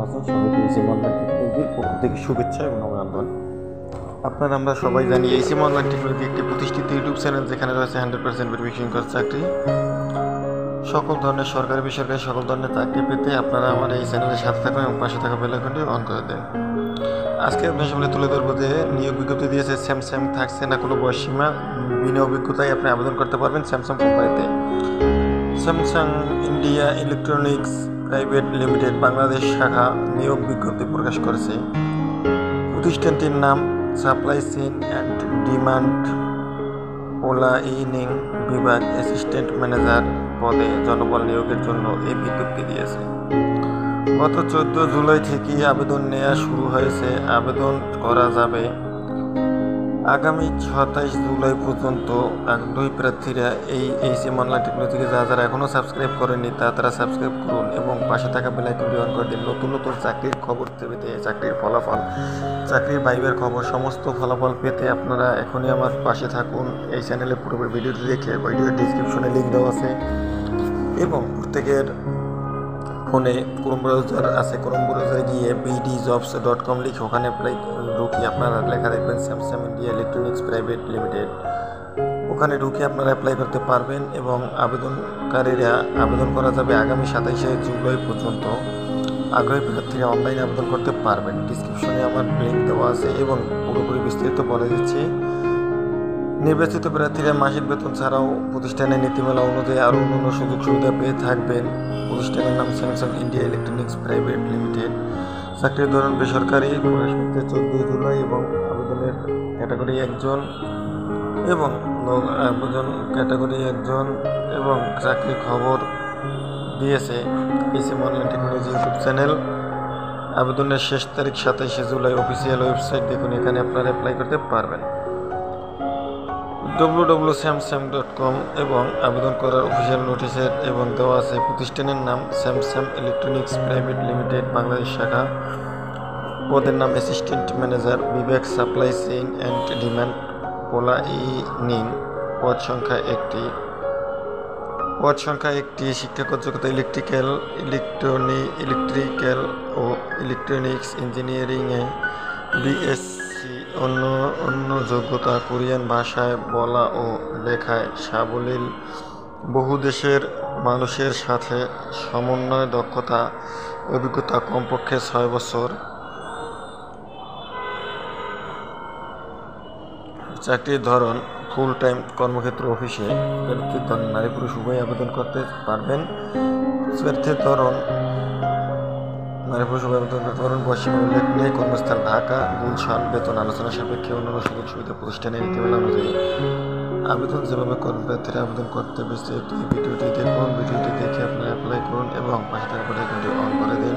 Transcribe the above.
আছেন? সবাইকে SM online টেকনোলজির পক্ষ থেকে শুভেচ্ছা এবং অভিনন্দন। আপনারা আমরা সবাই জানি এসএম অনলাইন টেকনোলজি একটি প্রতিষ্ঠিত ইউটিউব চ্যানেল, যেখানে রয়েছে 100% ভেরিফিকেশন করা চাকরি, সকল ধরনের সরকারি বেসরকারি সকল ধরনের চাকরি পেতে আপনারা আমার এই চ্যানেলের সাথে থাকুন এবং পাশে থাকা বেল আইকনটি অন করে দেন। আজকে আপনার সামনে তুলে ধরবো যে নিয়োগ বিজ্ঞপ্তি দিয়েছে স্যামসাং, থাকছে না কোনো বয়সীমা, বিনা অভিজ্ঞতায় আপনি আবেদন করতে পারবেন স্যামসাং কোম্পানিতে। Samsung India electronics private limited Bangladesh শাখা নিয়োগ বিজ্ঞপ্তি প্রকাশ করেছে। প্রতিষ্ঠানটির নাম supply chain and demand planning বিভাগ অ্যাসিস্ট্যান্ট ম্যানেজার পদে জনবল নিয়োগের জন্য এই বিজ্ঞপ্তি দিয়েছে। গত 14 জুলাই থেকে আবেদন নেওয়া শুরু হয়েছে। আবেদন করা যাবে আগামী 27 জুলাই পর্যন্ত। আগ্রহী প্রার্থীরা এই এসএম অনলাইন টেকনোলজিকে যারা এখনও সাবস্ক্রাইব করেননি তারা সাবস্ক্রাইব করুন এবং পাশে থাকা বেল আইকনটি অন করে দিন। নতুন নতুন চাকরির খবর পেতে, চাকরির ফলাফল, চাকরির ভাইবের খবর, সমস্ত ফলাফল পেতে আপনারা এখনই আমার পাশে থাকুন। এই চ্যানেলে পুরোপুরি ভিডিওটি দেখে ভিডিওর ডিসক্রিপশনে লিঙ্ক দেওয়া আছে এবং প্রত্যেকের ফোনে ক্রোম ব্রাউজার আছে, ক্রোম ব্রাউজারে গিয়ে bdjobs.com লিখে ওখানে ঢুকিয়ে আপনারা লেখা দেখবেন Samsung India electronics private limited. ওখানে ঢুকে আপনারা অ্যাপ্লাই করতে পারবেন এবং আবেদনকারীরা আবেদন করা যাবে আগামী 27 জুলাই পর্যন্ত। আগ্রহী প্রার্থীরা অনলাইনে আবেদন করতে পারবেন। ডিসক্রিপশনে আমার লিঙ্ক দেওয়া আছে এবং পুরোপুরি বিস্তারিত বলে দিচ্ছি। নির্বাচিত প্রার্থীরা মাসিক বেতন ছাড়াও প্রতিষ্ঠানের নীতিমালা অনুযায়ী আরও অন্যান্য সুযোগ সুবিধা পেয়ে থাকবেন। প্রতিষ্ঠানের নাম Samsung India electronics private limited. চাকরির ধরন বেসরকারি, প্রকাশ করতে 14 জুলাই এবং আবেদনের ক্যাটাগরি একজন এবং এবং চাকরির খবর দিয়েছে SM online technology YouTube channel. আবেদনের শেষ তারিখ 27 জুলাই। অফিসিয়াল ওয়েবসাইট দেখুন, এখানে আপনারা অ্যাপ্লাই করতে পারবেন www.samsung.com এবং আবেদন করার অফিসিয়াল নোটিশের এবং দেওয়া আছে প্রতিষ্ঠানের নাম Samsung electronics private limited Bangladesh শাখা। পদের নাম অ্যাসিস্ট্যান্ট ম্যানেজার বিভাগ supply chain and demand planning. পদ সংখ্যা একটি। শিক্ষাগত যোগ্যতা ইলেকট্রিক্যাল ও ইলেকট্রনিক্স ইঞ্জিনিয়ারিংয়ে বিএসসি। অন্য যোগ্যতা কোরিয়ান ভাষায় বলা ও লেখায় সাবলীল, বহু দেশের মানুষের সাথে সমন্বয় দক্ষতা, অভিজ্ঞতা কমপক্ষে 6 বছর। চাকরির ধরন ফুল টাইম কর্মক্ষেত্র অফিসে। প্রার্থীর ধরন নারী পুরুষ উভয় আবেদন করতে পারবেন। প্রার্থীর ধরন নারী পুরুষ উভয় আবেদন করতে পারবেন। বয়সীমা উল্লেখ নেই। কর্মস্থল ঢাকা, গুলশান। বেতন আলোচনা সাপেক্ষে। অন্যান্য সুযোগ সুবিধা প্রতিষ্ঠানের নীতিমালা অনুযায়ী। আবেদন যেভাবে করবেন প্রার্থীরা আবেদন করতে বিস্তারিত এই ভিডিওটি দেখুন। ভিডিওটি দেখে আপনারা অ্যাপ্লাই করুন এবং পাশে থাকা বেল আইকনটি অন করে দিন।